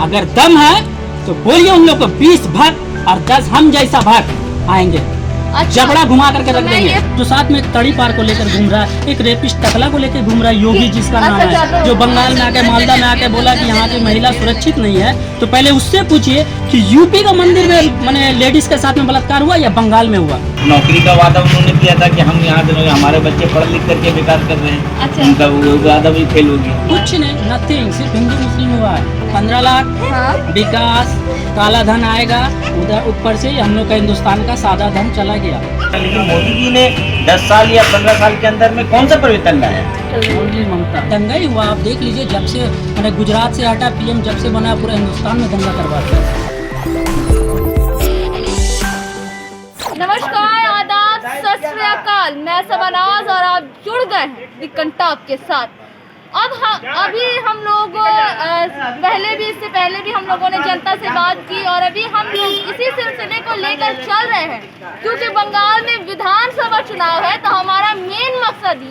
अगर दम है तो बोलिए उन लोग को 20 भक्त और 10 हम जैसा भक्त आएंगे। जबड़ा घुमा करके रख देंगे। जो साथ में तड़ी पार को लेकर घूम रहा है, एक रेपिस्ट टकला को लेकर घूम रहा है, योगी जिसका नाम है, जो बंगाल में आके मालदा में आके बोला कि यहाँ की महिला सुरक्षित नहीं है। तो पहले उससे पूछिए कि यूपी का मंदिर में मैंने लेडीज के साथ में बलात्कार हुआ या बंगाल में हुआ। नौकरी का वादा उन्होंने किया था कि हम यहाँ हमारे बच्चे पढ़ लिख करके बेकार कर रहे हैं। अच्छा। उनका वो वादा भी फेल हो गया। कुछ नहीं, नथिंग, सिर्फ हिंदू मुस्लिम हुआ है। 15 लाख हाँ। विकास, काला धन आएगा उधर, ऊपर से हम लोग का हिंदुस्तान का सादा धन चला गया। लेकिन मोदी जी ने 10 साल या 15 साल के अंदर में कौन सा परिवर्तन लाया? ओनली ममता। दंगा ही हुआ, आप देख लीजिए, जब से मैंने गुजरात से हटा पीएम जब से बना, पूरा हिंदुस्तान में दंगा करवाते हैं। नमस्कार, आदाब, सत श्री अकाल। मैं सबनाज और आप जुड़ गए हैं दी कंटाप के साथ। अभी हम लोग इससे पहले भी हम लोगों ने जनता से बात की और अभी हम लोग इसी सिलसिले को लेकर चल रहे हैं, क्योंकि बंगाल में विधानसभा चुनाव है। तो हमारा मेन मकसद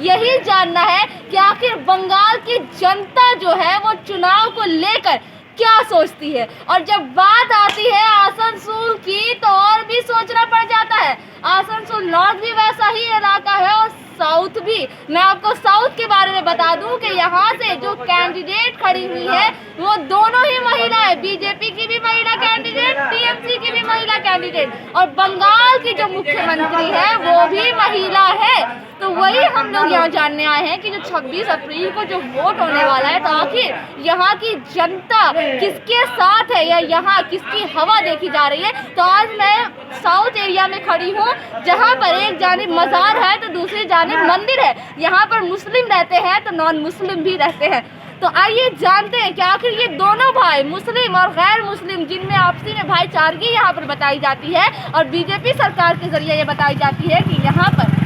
यही जानना है कि आखिर बंगाल की जनता जो है वो चुनाव को लेकर क्या सोचती है। और जब बात आती है आसनसोल की तो और भी सोचना पड़ जाता है। आसनसोल नॉर्थ भी वैसा ही इलाका है और साउथ भी। मैं आपको साउथ के बारे में बता दूं कि यहाँ से जो कैंडिडेट खड़ी हुई है वो दोनों ही महिला है। बीजेपी की भी महिला कैंडिडेट, टीएमसी की भी महिला कैंडिडेट, और बंगाल की जो मुख्यमंत्री है वो भी महिला है। तो वही हम लोग यहाँ जानने आए हैं कि जो 26 अप्रैल को जो वोट होने वाला है, तो आखिर यहाँ की जनता किसके साथ है या यहाँ किसकी हवा देखी जा रही है। तो आज मैं साउथ एरिया में खड़ी हूँ, जहाँ पर एक जानिब मज़ार है तो दूसरी जानिब मंदिर है। यहाँ पर मुस्लिम रहते हैं तो नॉन मुस्लिम भी रहते हैं। तो आइए जानते हैं कि आखिर ये दोनों भाई, मुस्लिम और गैर मुस्लिम, जिनमें आपसी में भाईचारगी यहाँ पर बताई जाती है और बीजेपी सरकार के जरिए ये बताई जाती है कि यहाँ पर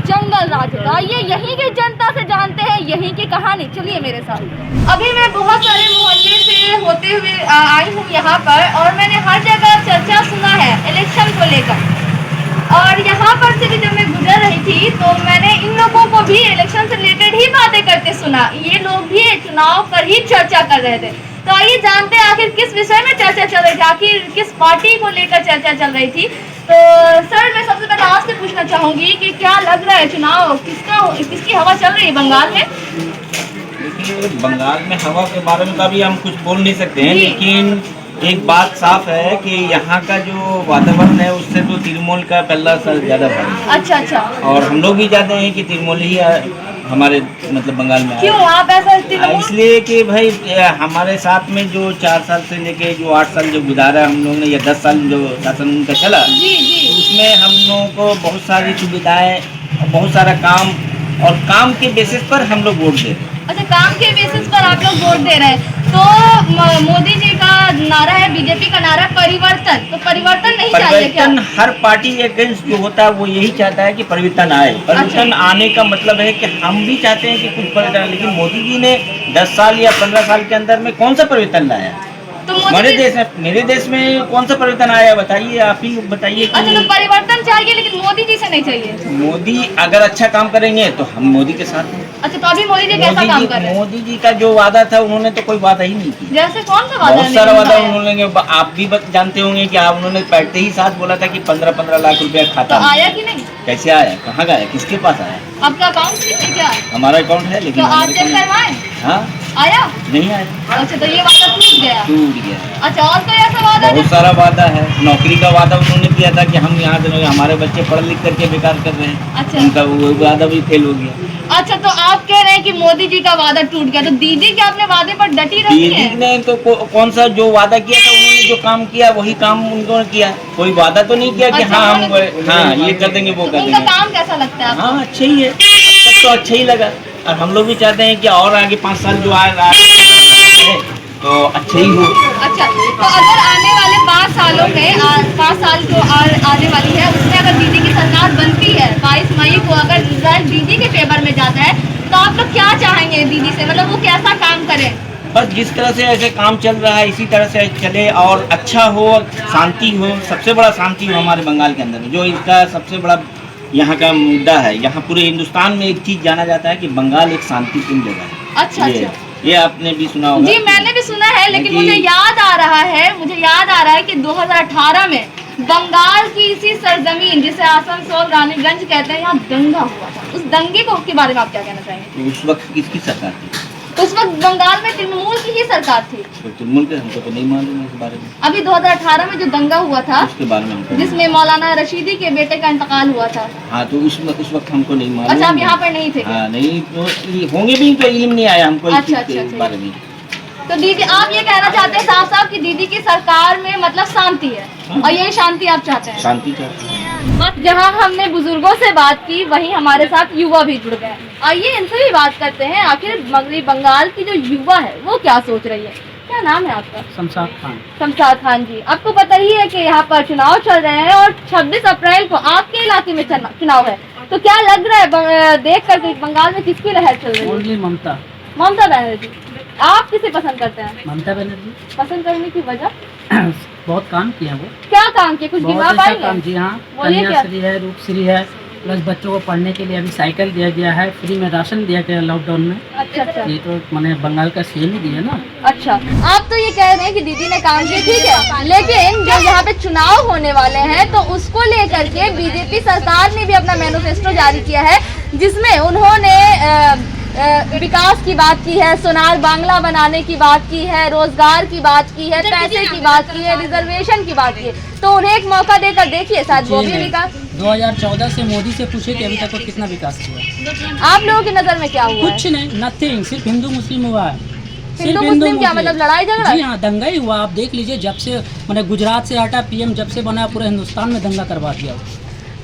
जंगल राज होगा। आइए यहीं की जनता से जानते हैं यहीं की कहानी। चलिए मेरे साथ। अभी मैं बहुत सारे मोहल्ले से होते हुए आई हूँ यहाँ पर, और मैंने हर जगह चर्चा सुना है इलेक्शन को लेकर। और यहाँ पर से भी जब मैं गुजर रही थी तो मैंने इन लोगों को भी इलेक्शन से रिलेटेड ही बातें करते सुना। ये लोग भी चुनाव पर ही चर्चा कर रहे थे। तो आइए जानते हैं आखिर किस विषय में चर्चा चल रही थी, आखिर किस पार्टी को लेकर चर्चा चल रही थी। तो सर, मैं सबसे पहले आपसे पूछना चाहूँगी कि क्या लग रहा है चुनाव किसकी हवा चल रही है बंगाल में? देखिए, बंगाल में हवा के बारे में तो अभी हम कुछ बोल नहीं सकते हैं, लेकिन एक बात साफ है कि यहाँ का जो वातावरण है उससे तो तृणमूल का पल्ला ज़्यादा भारी। अच्छा। और हम लोग भी जानते हैं कि तृणमूल ही हमारे मतलब बंगाल में। क्यों आप ऐसा? इसलिए कि भाई हमारे साथ में जो 4 साल से लेके जो 8 साल जो गुजारा हम लोग ने, या 10 साल जो शासन उनका चला, जी। तो उसमें हम लोगों को बहुत सारी सुविधाएं, बहुत सारा काम, और काम के बेसिस पर हम लोग वोट दे रहे हैं। अच्छा, काम के बेसिस पर आप लोग वोट दे रहे हैं। तो मोदी जी का नारा है, बीजेपी का नारा परिवर्तन, तो परिवर्तन नहीं चाहिए क्या? हर पार्टी अगेंस्ट जो होता है वो यही चाहता है कि परिवर्तन आए। परिवर्तन आने का मतलब है कि हम भी चाहते हैं कि कुछ परिवर्तन, लेकिन मोदी जी ने 10 साल या 15 साल के अंदर में कौन सा परिवर्तन लाया? तो मेरे देश में कौन सा परिवर्तन आया बताइए, आप ही बताइए। अच्छा, तो परिवर्तन चाहिए लेकिन मोदी जी से नहीं चाहिए। मोदी अगर अच्छा काम करेंगे तो हम मोदी के साथ हैं। अच्छा, तो अभी मोदी जी कैसा काम कर रहे हैं? मोदी जी का जो वादा था उन्होंने तो कोई वादा ही नहीं किया। जैसे कौन सा वादा? बहुत सारा वादा उन्होंने, आप भी जानते होंगे कि उन्होंने बैठते ही साथ बोला था कि 15-15 लाख रुपया खाता। तो आया कि नहीं? कैसे आया, कहाँ गया, किसके पास आया? आपका अकाउंट है क्या? हमारा अकाउंट है, लेकिन तो आप चेक करवाएं? हाँ, आया नहीं आया। अच्छा, तो ये वादा टूट गया। अच्छा, और कोई ऐसा वादा? बहुत सारा वादा है। नौकरी का वादा उन्होंने किया था कि हम यहाँ हमारे बच्चे पढ़ लिख करके बेकार कर रहे हैं। अच्छा। उनका वो वादा भी फेल हो गया। अच्छा, तो आप कह रहे हैं कि मोदी जी का वादा टूट गया, तो दीदी क्या अपने वादे पर डटी रही है? दीदी ने तो कौन सा जो वादा किया था, उन्होंने जो काम किया वही काम उन्होंने किया। कोई वादा तो नहीं किया कि अच्छा, हाँ हम ये कर देंगे वो कर उनका देंगे। काम कैसा लगता है? हाँ, अच्छा ही है, अब तक तो अच्छा ही लगा। और हम लोग भी चाहते हैं कि और आगे 5 साल जो आ तो अच्छे ही हो। अच्छा, तो अगर आने वाले 5 सालों में 5 साल जो आने वाली है उसमें अगर दीदी की सरकार बनती है, 22 मई को अगर रिजल्ट दीदी के फेवर में जाता है, तो आप लोग क्या चाहेंगे दीदी से? मतलब वो कैसा काम करें? बस जिस तरह से ऐसे काम चल रहा है इसी तरह से चले, और अच्छा हो, शांति हो। सबसे बड़ा शांति हो हमारे बंगाल के अंदर, जो इसका सबसे बड़ा यहाँ का मुद्दा है। यहाँ पूरे हिंदुस्तान में एक चीज़ जाना जाता है कि बंगाल एक शांतिपूर्ण जगह है। अच्छा। ये आपने भी सुना होगा। जी, मैंने भी सुना है, लेकिन मुझे याद आ रहा है कि 2018 में बंगाल की इसी सरजमीन जिसे आसनसोल रानीगंज कहते हैं, यहाँ दंगा हुआ था। उस दंगे के बारे में आप क्या कहना चाहेंगे? उस वक्त किसकी सरकार थी? उस वक्त बंगाल में तृणमूल की ही सरकार थी। तो तृणमूल के हमको तो नहीं मालूम है इस बारे में। अभी 2018 में जो दंगा हुआ था उसके बारे में हमको जिसमें मौलाना रशीदी के बेटे का इंतकाल हुआ था। हाँ, तो उस वक्त हमको नहीं मालूम। अच्छा, आप यहाँ पर नहीं थे? हाँ, नहीं तो होंगे भी तो इल्म नहीं आया हमको अच्छा, इस बारे में। तो दीदी आप ये कहना चाहते हैं साफ साफ कि दीदी की सरकार में मतलब शांति है, और यही शांति आप चाहते हैं? शांति चाहते हैं। बस जहाँ हमने बुजुर्गों से बात की वहीं हमारे साथ युवा भी जुड़ गए। आइए इनसे भी बात करते हैं, आखिर मगरी बंगाल की जो युवा है वो क्या सोच रही है। क्या नाम है आपका? शमशाद खान। शमशाद खान जी, आपको पता ही है कि यहाँ पर चुनाव चल रहे हैं और 26 अप्रैल को आपके इलाके में चुनाव है, तो क्या लग रहा है देख कर बंगाल में किसकी लहर चल रही है? ओनली ममता बनर्जी। आप किसे पसंद करते हैं? ममता बनर्जी। पसंद करने की वजह? बहुत काम किया वो। क्या काम किया, कुछ गिनवा पाएंगे? जी हाँ, बोलिए। कन्याश्री है, रूपश्री है, प्लस बच्चों को पढ़ने के लिए अभी साइकिल दिया गया है, फ्री में राशन दिया गया लॉकडाउन में। अच्छा। ये तो मैंने बंगाल का सीएम ही दिया ना। अच्छा, आप तो ये कह रहे हैं कि दीदी ने काम किया, ठीक है, लेकिन जब यहाँ पे चुनाव होने वाले हैं तो उसको लेकर के बीजेपी सरकार ने भी अपना मैनिफेस्टो जारी किया है, जिसमें उन्होंने विकास की बात की है, सोनार बांग्ला बनाने की बात की है, रोजगार की बात की है, पैसे की बात की है, रिजर्वेशन की बात की है। तो उन्हें एक मौका देकर देखिए, शायद वो भी विकास। 2014 से मोदी से पूछे कि अभी तक वो कितना विकास किया। आप लोगों की नजर में क्या हुआ? कुछ नहीं, नथिंग, सिर्फ हिंदू मुस्लिम हुआ है। हिंदू मुस्लिम क्या मतलब लड़ाई झगड़ा? जी हाँ, दंगा ही हुआ। आप देख लीजिए, जब से मैंने गुजरात से हटा पीएम जब से बना पूरे हिंदुस्तान में दंगा करवा दिया।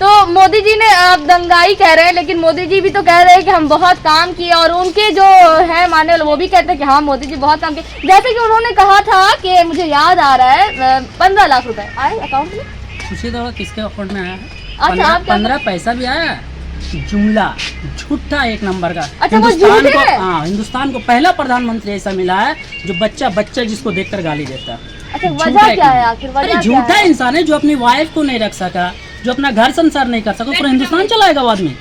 तो मोदी जी ने आप दंगाई कह रहे हैं, लेकिन मोदी जी भी तो कह रहे हैं कि हम बहुत काम किए, और उनके जो है मानने वाले वो भी कहते हैं कि हाँ मोदी जी बहुत काम किए। जैसे कि उन्होंने कहा था कि मुझे याद आ रहा है 15 लाख रुपए आए अकाउंट में। पूछिए तो किसके अकाउंट में आया है? अच्छा, आप 15 पैसा भी आया, जुमला झूठा एक नंबर का। अच्छा, वो हिंदुस्तान झूठे को, है? हाँ, हिंदुस्तान को पहला प्रधानमंत्री ऐसा मिला है जो बच्चा जिसको देखकर गाली देता है। अच्छा, वजह क्या है आखिर? वजह झूठा इंसान है जो अपनी वाइफ को नहीं रख सका, जो अपना घर संसार नहीं कर सका, पूरा हिंदुस्तान चलाएगा वो आदमी।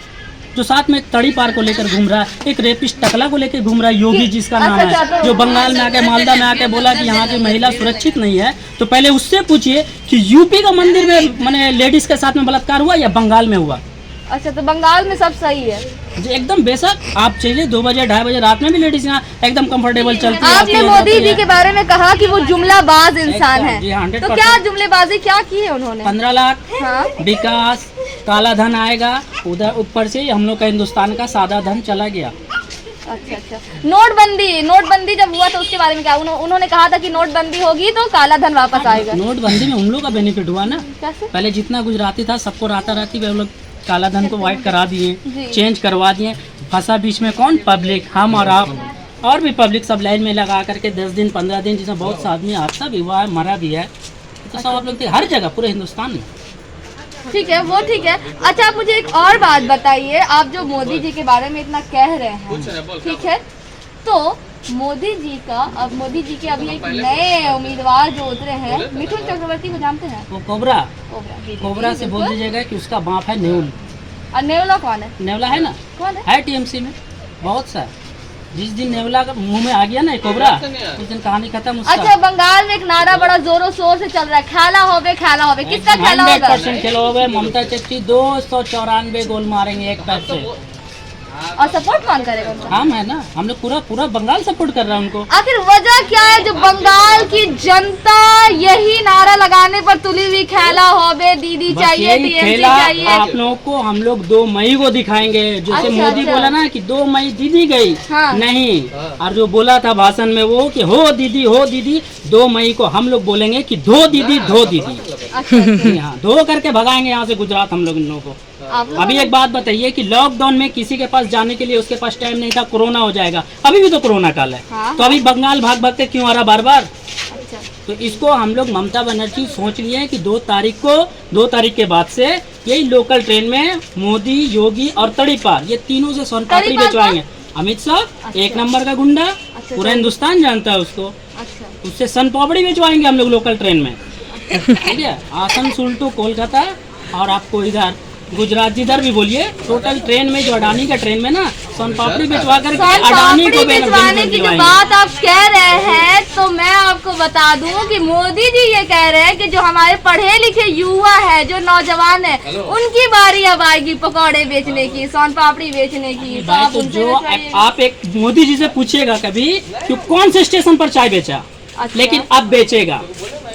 जो साथ में तड़ी पार को लेकर घूम रहा है, एक रेपिस्ट टकला को लेकर घूम रहा है, योगी जिसका नाम है, जो बंगाल में आके मालदा में आके बोला कि यहाँ की महिला सुरक्षित नहीं है। तो पहले उससे पूछिए कि यूपी का मंदिर में मैंने लेडीज के साथ में बलात्कार हुआ या बंगाल में हुआ? अच्छा, तो बंगाल में सब सही है जी, एकदम बेशक। आप चलिए 2 बजे 2:30 बजे रात में भी लेडीज यहाँ एकदम कंफर्टेबल चलती है। आपने मोदी जी के बारे में कहा कि वो जुमलाबाज इंसान है, जी हाँ, 100%। तो क्या जुमलेबाजी क्या की है उन्होंने? 15 लाख हाँ? विकास, काला धन आएगा उधर, ऊपर से हम लोग का हिंदुस्तान का सादा धन चला गया। अच्छा, नोटबंदी जब हुआ तो उसके बारे में क्या उन्होंने कहा था कि नोटबंदी होगी तो काला धन वापस आएगा। नोटबंदी में हम लोग का बेनिफिट हुआ ना। कैसे? पहले जितना गुजराती था सबको राताराती वे लोग काला धन को व्हाइट करा दिए, जी। चेंज करवा दिए। फंसा बीच में कौन? पब्लिक, हम और आप और भी पब्लिक सब लाइन में लगा करके 10 दिन 15 दिन, जिसमें बहुत सा आदमी हादसा भी हुआ है, मरा भी है। तो सब आप लोग हर जगह पूरे हिंदुस्तान में। ठीक है, वो ठीक है। अच्छा, आप मुझे एक और बात बताइए, आप जो मोदी जी के बारे में इतना कह रहे हैं, ठीक है, तो मोदी जी के अभी एक नए उम्मीदवार जो उतरे हैं, मिथुन चक्रवर्ती को जानते हैं? वो कोबरा से बोल दीजिएगा कि उसका बाप है नेउल। और नेवला कौन है? नेवला है ना, कौन है? टीएमसी में बहुत सा। जिस दिन नेवला का मुंह में आ गया ना कोबरा, उस दिन कहानी खत्म उसका। अच्छा, बंगाल में एक नारा बड़ा जोरों शोर से चल रहा है, खेला होवे। किसका खेला होगा? 100% खेला होगा। ममता चच्ची 294 गोल मारेंगे एक पैर से। और सपोर्ट कौन करेगा उनको? हम है ना, हम लोग पूरा बंगाल सपोर्ट कर रहा है उनको। आखिर वजह क्या है जो बंगाल की जनता यही नारा लगाने पर तुली हुई, खेला होवे, दीदी चाहिए, टीएमसी चाहिए? आप लोगों को हम लोग 2 मई को दिखाएंगे। जैसे अच्छा, मोदी बोला ना कि 2 मई दीदी गई, हाँ। नहीं, और जो बोला था भाषण में वो कि हो दीदी 2 मई को हम लोग बोलेंगे कि धो दीदी। अच्छा। हाँ, धो करके भगाएंगे यहाँ से गुजरात हम लोग इन लोगों को। अभी एक बात बताइए कि लॉकडाउन में किसी के पास जाने के लिए उसके पास टाइम नहीं था, कोरोना हो जाएगा। अभी भी तो कोरोना काल है, हाँ। तो अभी बंगाल भाग के क्यों आ रहा बार? अच्छा। तो इसको हम लोग ममता बनर्जी सोच लिए हैं कि 2 तारीख के बाद से यही लोकल ट्रेन में मोदी, योगी और तड़ीपार, ये तीनों से सोन पापड़ी बेचवाएंगे। अमित शाह 1 नंबर का गुंडा, पूरा हिंदुस्तान जानता है उसको। अच्छा। उससे सन पापड़ी बेचवाएंगे हम लोग लोकल ट्रेन में, ठीक है। आसनसोल टू कोलकाता, और आपको इधर गुजरात जिधर भी बोलिए, टोटल ट्रेन में जो अडानी का ट्रेन में ना सोन पापड़ी बेचवा करके अडानी को बेचवाने की जो बात आप कह रहे हैं, तो मैं आपको बता दूं कि मोदी जी ये कह रहे हैं कि जो हमारे पढ़े लिखे युवा है, जो नौजवान है, उनकी बारी अब आएगी पकौड़े बेचने की, सोन पापड़ी बेचने की। तो आप तो उनसे जो बताइए। आप एक मोदी जी से पूछिएगा कभी कि कौन से स्टेशन पर चाय बेचा, अच्छा। लेकिन अब बेचेगा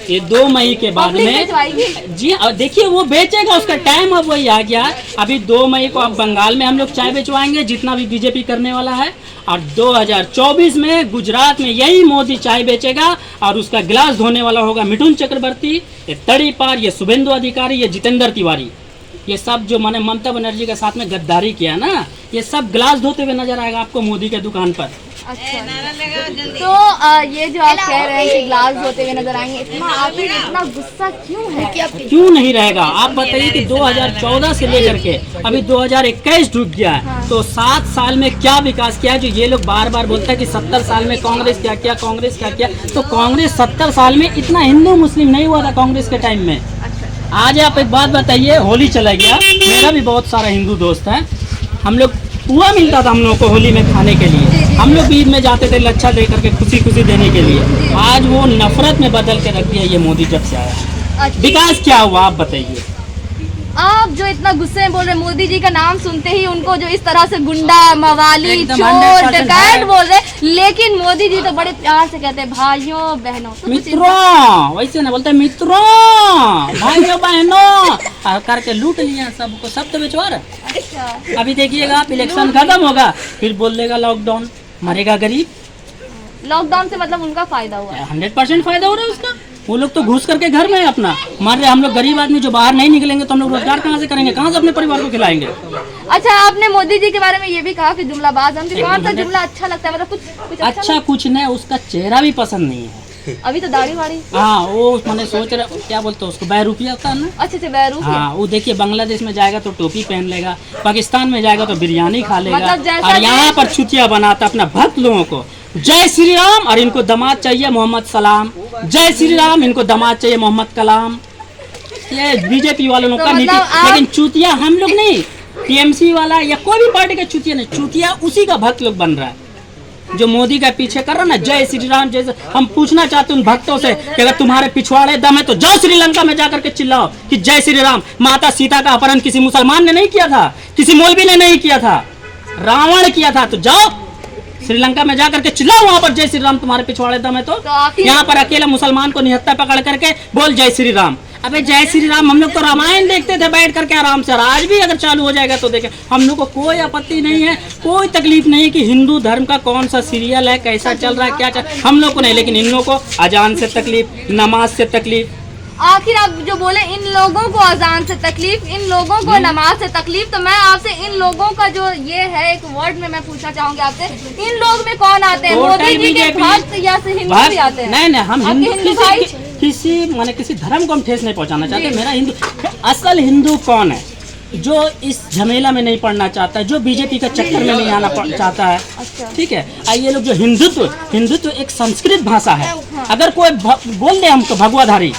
ये 2 मई के बाद पब्लिक में। बेचवाएगी? जी और देखिए वो बेचेगा, उसका टाइम अब वही आ गया है। अभी 2 मई को अब बंगाल में हम लोग चाय बेचवाएंगे, जितना भी बीजेपी करने वाला है, और 2024 में गुजरात में यही मोदी चाय बेचेगा और उसका गिलास धोने वाला होगा मिठुन चक्रवर्ती, ये तड़ीपार, ये शुभेंदु अधिकारी, ये जितेंद्र तिवारी। ये सब जो मैंने ममता बनर्जी के साथ में गद्दारी किया ना, ये सब गिलास धोते हुए नजर आएगा आपको मोदी के दुकान पर। अच्छा। तो ये जो आप कह रहे हैं कि ग्लास धोते हुए नजर आएंगे, इतना आखिर इतना गुस्सा क्यों है? क्यों नहीं रहेगा? आप बताइए कि 2014 से लेकर के अभी 2021 ढुक गया है, हाँ। तो 7 साल में क्या विकास किया है? जो ये लोग बार बार बोलते हैं कि 70 साल में कांग्रेस क्या किया, कांग्रेस क्या किया, तो कांग्रेस 70 साल में इतना हिंदू मुस्लिम नहीं हुआ था कांग्रेस के टाइम में। आज आप एक बात बताइए, होली चला गया, मेरा भी बहुत सारा हिंदू दोस्त है, हम लोग पुआ मिलता था हम लोग को होली में खाने के लिए, हम लोग भी ईद में जाते थे लच्छा दे करके खुशी खुशी देने के लिए। आज वो नफरत में बदल के रख दिया ये मोदी जब से आया। अच्छा। विकास क्या हुआ आप बताइए? आप जो इतना गुस्से में बोल रहे हैं, मोदी जी का नाम सुनते ही उनको जो इस तरह से गुंडा, मवाली, एकदम चोर, 100% डकैत है। बोल रहे हैं, लेकिन मोदी जी तो बड़े प्यार से कहते हैं भाइयों बहनों। तो कुछ मित्रों, वैसे ना बोलते मित्रों, भाइयों बहनों करके लूट लिया सबको, सब तो बेचवा रहे। अच्छा। अभी देखिएगा आप इलेक्शन खत्म होगा फिर बोल देगा लॉकडाउन, मरेगा गरीब। लॉकडाउन से मतलब उनका फायदा हुआ। 100% फायदा हो रहा है उसका। वो लोग तो घुस करके घर में है अपना मार रहे, हम लोग गरीब आदमी जो बाहर नहीं निकलेंगे तो हम लोग रोजगार कहाँ से करेंगे, कहाँ से अपने परिवार को खिलाएंगे? अच्छा, आपने मोदी जी के बारे में ये भी कहा कि जुमलाबाज हैं, तो कौन सा जुमला अच्छा लगता है? मतलब कुछ अच्छा कुछ नहीं, उसका चेहरा भी पसंद नहीं है। अभी तो दाढ़ी वाड़ी। हाँ वो मैंने सोच रहा, क्या बोलते हैं उसको, बहरूपिया होता है ना। अच्छे से बहरूप। हाँ वो देखिए बांग्लादेश में जाएगा तो टोपी पहन लेगा, पाकिस्तान में जाएगा तो बिरयानी खा लेगा, मतलब जैसा और यहाँ पर छुट्टियाँ बनाता अपना भक्त लोगों को। जय श्री राम, और इनको दामाद चाहिए मोहम्मद सलाम। जय श्री राम, इनको दामाद चाहिए मोहम्मद कलाम। ये बीजेपी वालों तो का नीति। मतलब लेकिन चूतिया हम लोग नहीं, टीएमसी वाला या कोई भी पार्टी का चूतिया नहीं, चूतिया उसी का भक्त लोग बन रहा है जो मोदी का पीछे कर रहा ना। जय श्री राम जैसे हम पूछना चाहते हैं उन भक्तों से कि अगर तुम्हारे पिछवाड़े दम है तो जाओ श्रीलंका में जाकर के चिल्लाओ कि जय श्री राम। माता सीता का अपहरण किसी मुसलमान ने नहीं किया था, किसी मौलवी ने नहीं किया था, रावण किया था। तो जाओ श्रीलंका में जाकर के चिल्लाओ वहां पर जय श्री राम, तुम्हारे पिछवाड़े दम है तो आखिर यहाँ पर अकेला मुसलमान को निहत्था पकड़ करके बोल जय श्री राम। अबे जय श्री राम हम लोग तो रामायण देखते थे बैठ करके आराम से, और आज भी अगर चालू हो जाएगा तो देखें, हम लोग को कोई आपत्ति नहीं है, कोई तकलीफ नहीं है कि हिंदू धर्म का कौन सा सीरियल है, कैसा चल रहा है, क्या चल, हम लोग को नहीं। लेकिन इन लोगों को अजान से तकलीफ, नमाज से तकलीफ। आखिर आप जो बोले इन लोगों को अजान से तकलीफ, इन लोगों को नमाज से तकलीफ, तो मैं आपसे इन लोगों का जो ये है एक वर्ड में मैं पूछना चाहूंगी आपसे, इन लोग में कौन आते हैं? मोदी जी के भक्त या से हिंदू भी आते हैं? नहीं नहीं, हम आपके हिंदू भाई? किसी माने किसी धर्म को हम ठेस नहीं पहुंचाना चाहते। मेरा हिंदू, असल हिंदू कौन है जो इस झमेला में नहीं पड़ना चाहता है, जो बीजेपी का चक्कर में नहीं आना चाहता है। अच्छा। ठीक है, आइए लोग जो हिंदुत्व एक संस्कृत भाषा है। अगर कोई बोल दे हमको भगवाधारी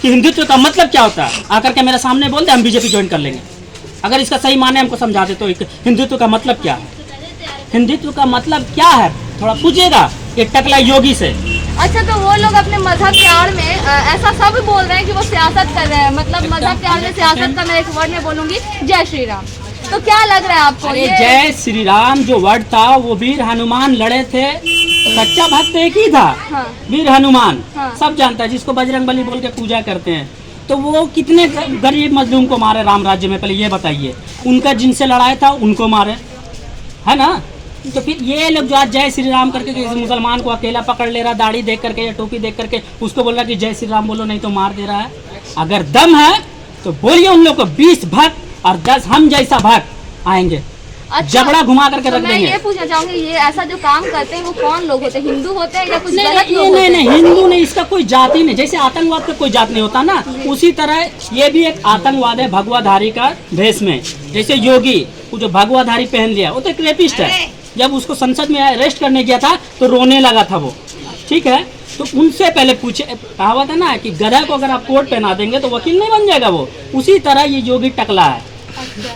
कि हिंदुत्व का मतलब क्या होता है, आकर के मेरे सामने बोल दे हम बीजेपी ज्वाइन कर लेंगे। अगर इसका सही माने हमको समझा दे तो हिंदुत्व का मतलब क्या है, हिंदुत्व का मतलब क्या है थोड़ा पूछेगा ये टकला योगी से। अच्छा, तो वो लोग अपने मजहब के आड़ में ऐसा सब बोल रहे हैं कि वो सियासत कर रहे हैं, मतलब मजहब के आड़ में सियासत का मैं एक वर्ड में बोलूंगी जय श्री राम। तो क्या लग रहा है आपको? अरे जय श्री राम जो वर्ड था वो वीर हनुमान लड़े थे, सच्चा भक्त एक ही था। हाँ। वीर हनुमान। हाँ। सब जानता है, जिसको बजरंगबली बोल के पूजा करते हैं। तो वो कितने गरीब मजलूम को मारे राम राज्य में, पहले ये बताइए। उनका जिनसे लड़ाई था उनको मारे, है ना। तो फिर ये लोग जो आज जय श्री राम करके किसी मुसलमान को अकेला पकड़ ले रहा, दाढ़ी देख करके या टोपी देख करके उसको बोल रहा कि जय श्री राम बोलो नहीं तो मार दे रहा है। अगर दम है तो बोलिए उन लोग को 20 भक्त और 10 हम जैसा भक्त आएंगे। अच्छा, जबड़ा घुमा करके तो रख मैं देंगे। ये पूछना चाहूंगी, ये ऐसा जो काम करते हैं वो कौन लोग होते हैं? हिंदू होते हैं या कुछ नहीं गलत नहीं, लोग होते हैं? नहीं हिंदू नहीं, इसका कोई जाति नहीं। जैसे आतंकवाद का कोई जात नहीं होता ना, उसी तरह ये भी एक आतंकवाद है भगवाधारी का भेष में। जैसे योगी वो जो भगवाधारी पहन लिया वो तो एक रेपिस्ट है। जब उसको संसद में अरेस्ट करने गया था तो रोने लगा था वो। ठीक है, तो उनसे पहले पूछे, कहावत है ना कि गधा को अगर आप कोट पहना देंगे तो वकील नहीं बन जाएगा वो। उसी तरह ये योगी टकला है।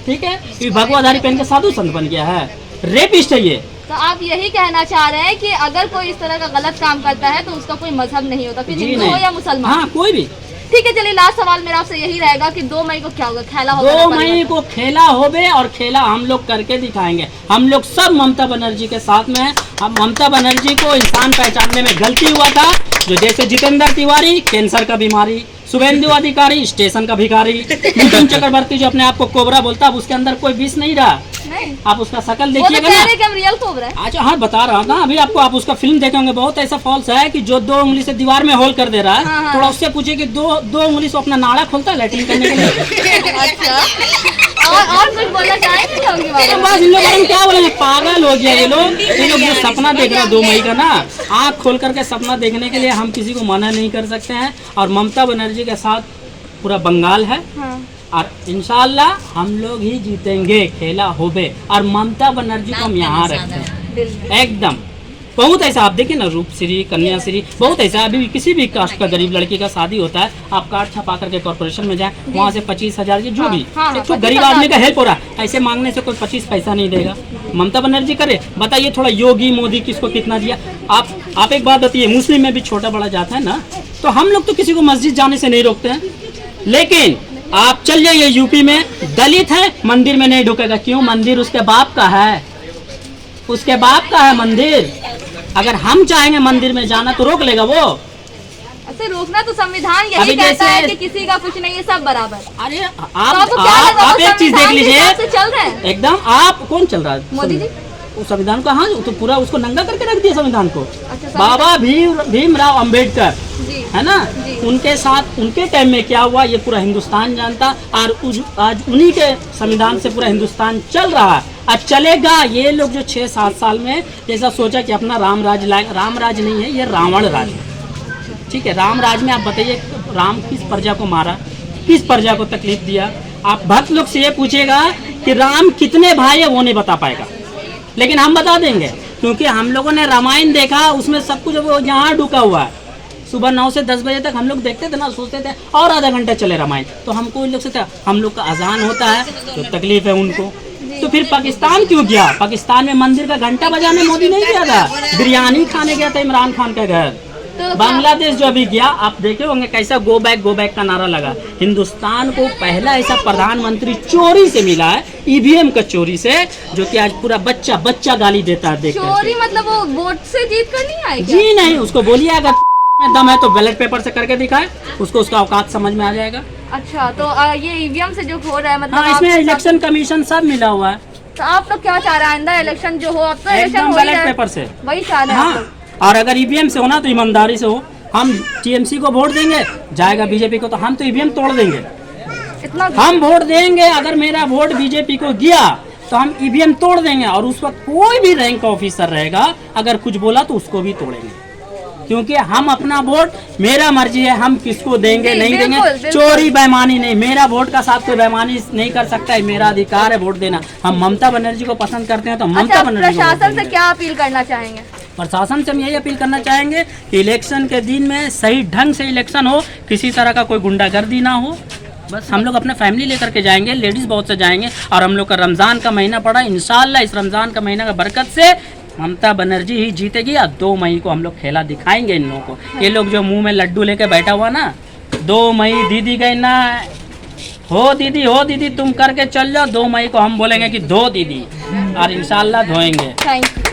ठीक है, ये भगवाधारी पहन के साधु संत बन गया है, रेपिस्ट है ये। तो आप यही कहना चाह रहे हैं कि अगर कोई इस तरह का गलत काम करता है तो उसका कोई मजहब नहीं होता, फिर जी हिंदू हो नहीं। या मुसलमान। हाँ, कोई भी। ठीक है, चलिए लास्ट सवाल मेरा आपसे यही रहेगा कि 2 मई को क्या होगा, खेला होगा? 2 मई को खेला होवे और खेला हम लोग करके दिखाएंगे। हम लोग सब ममता बनर्जी के साथ में हैं। हम ममता बनर्जी को इंसान पहचानने में गलती हुआ था, जो जैसे जितेंद्र तिवारी कैंसर का बीमारी, शुभेंदु अधिकारी स्टेशन का भिखारी, मिथुन चक्रवर्ती जो अपने आप को कोबरा बोलता, अब उसके अंदर कोई विष नहीं रहा। नहीं, आप उसका शकल वो तो देखिएगा कह रहे ना। हैं कि हम रियल कोबरा है। अच्छा, हाँ बता रहा था अभी आपको, आप उसका फिल्म देखे होंगे, बहुत ऐसा फॉल्स है कि जो 2 उंगली से दीवार में होल कर दे रहा है। हाँ। थोड़ा उससे पूछिए कि दो उंगली से अपना नाड़ा खोलता है लैट्रिन करने के लिए। अच्छा, और कुछ बोलना चाहेंगे लोगों के बारे में? बस इन लोगों को क्या बोलेंगे, पागल हो गया ये लोग। ये लोग जो सपना देख रहे हैं 2 मई का ना, आँख खोल करके सपना देखने के लिए हम किसी को मना नहीं कर सकते हैं। और ममता बनर्जी के साथ पूरा बंगाल है हाँ। और इंशाल्लाह हम लोग ही जीतेंगे, खेला होबे। और ममता बनर्जी को हम यहाँ रखते हैं दिल में। एकदम। बहुत ऐसा आप देखिए ना, रूपश्री, कन्याश्री, बहुत ऐसा। अभी भी किसी भी कास्ट का गरीब लड़की का शादी होता है, आप कार्ड छपा करके कॉर्पोरेशन में जाए, वहाँ से 25,000 जो हाँ, भी हाँ, एक तो 25,000 गरीब आदमी का हेल्प हो रहा है। ऐसे मांगने से कोई 25 पैसा नहीं देगा। ममता बनर्जी करे, बताइए थोड़ा योगी मोदी किसको कितना दिया। आप एक बात बताइए, मुस्लिम में भी छोटा बड़ा जाता है ना, तो हम लोग तो किसी को मस्जिद जाने से नहीं रोकते हैं। लेकिन आप चल जाइए यूपी में, दलित है मंदिर में नहीं ढुकेगा। क्यों? मंदिर उसके बाप का है, उसके बाप का है मंदिर। अगर हम चाहेंगे मंदिर में जाना तो रोक लेगा वो? अच्छा, रोकना तो संविधान अभी यही कहता है जैसे- कि किसी का कुछ नहीं है, सब बराबर। अरे तो आपको क्या लगा, आप वो एक चीज देख संविधान के लीजिए हिसाब से चल रहे हैं? एकदम। आप कौन चल रहा है? मोदी जी। वो संविधान को, हाँ तो पूरा उसको नंगा करके रख दिया संविधान को। अच्छा, बाबा भीमराव अंबेडकर जी। है ना, जी। उनके साथ उनके टाइम में क्या हुआ ये पूरा हिंदुस्तान जानता। और आज उन्हीं के संविधान से पूरा हिंदुस्तान चल रहा है, आज चलेगा। ये लोग जो 6-7 साल में जैसा सोचा कि अपना राम राज लाए, राम राज नहीं है, ये रावण राज है। ठीक है, राम राज में आप बताइए राम किस प्रजा को मारा, किस प्रजा को तकलीफ दिया। आप भक्त लोग से ये पूछेगा कि राम कितने भाई है, वो नहीं बता पाएगा, लेकिन हम बता देंगे, क्योंकि हम लोगों ने रामायण देखा, उसमें सब कुछ वो यहाँ ढुका हुआ है। सुबह 9 से 10 बजे तक हम लोग देखते थे ना, सोचते थे और आधा घंटा चले रामायण, तो हमको इन लोग से था, हम लोग का अजान होता है तो तकलीफ है उनको। तो फिर पाकिस्तान क्यों गया? पाकिस्तान में मंदिर का घंटा बजाने मोदी नहीं गया था, बिरयानी खाने गया था इमरान खान के घर। तो बांग्लादेश जो अभी गया, आप देखे होंगे कैसा गो बैक का नारा लगा। हिंदुस्तान को पहला ऐसा प्रधानमंत्री चोरी से मिला है, ईवीएम का चोरी से, जो कि आज पूरा बच्चा गाली देता है देख चोरी मतलब वो वोट से जीत कर नहीं आए क्या? जी नहीं, उसको बोलिए अगर में दम है तो बैलेट पेपर से करके दिखाए, उसको उसका औकात समझ में आ जाएगा। अच्छा, तो ये ईवीएम से जो हो रहा है, मतलब हाँ, इसमें आप- इलेक्शन कमीशन सब मिला हुआ है, तो आप लोग क्या चाह रहे हैं? आइंदा इलेक्शन जो हो, अब तो इलेक्शन एकदम हो ही बैलेट रहा है। पेपर से। वही चाह रहे हैं आप हाँ, लोग। और अगर ईवीएम से होना तो ईमानदारी से हो। हम टीएमसी को वोट देंगे, जाएगा बीजेपी को, तो हम तो ईवीएम तोड़ देंगे। इतना हम वोट देंगे, अगर मेरा वोट बीजेपी को गया तो हम ईवीएम तोड़ देंगे, और उस वक्त कोई भी रैंक का ऑफिसर रहेगा, अगर कुछ बोला तो उसको भी तोड़ेंगे, क्योंकि हम अपना वोट, मेरा मर्जी है, हम किसको देंगे जी, नहीं बिल्कुल, देंगे। बिल्कुल। चोरी बेईमानी नहीं, मेरा वोट का साथ कोई बेईमानी नहीं कर सकता है, मेरा अधिकार है वोट देना। हम ममता बनर्जी को पसंद करते हैं तो ममता अच्छा, बनर्जी को वोट प्रशासन से देंगे। क्या अपील करना चाहेंगे? प्रशासन से हम यही अपील करना चाहेंगे कि इलेक्शन के दिन में सही ढंग से इलेक्शन हो, किसी तरह का कोई गुंडागर्दी ना हो। बस हम लोग अपने फैमिली लेकर के जाएंगे, लेडीज़ बहुत से जाएंगे, और हम लोग का रमज़ान का महीना पड़ा, इंशाल्लाह इस रमज़ान का महीना का बरकत से ममता बनर्जी ही जीतेगी। और 2 मई को हम लोग खेला दिखाएंगे इन लोगों को। ये लोग जो मुंह में लड्डू लेके बैठा हुआ ना, 2 मई दीदी गई ना, हो दीदी तुम करके चल जाओ, 2 मई को हम बोलेंगे कि धो दीदी, और इंशाल्लाह धोएंगे। Thank you.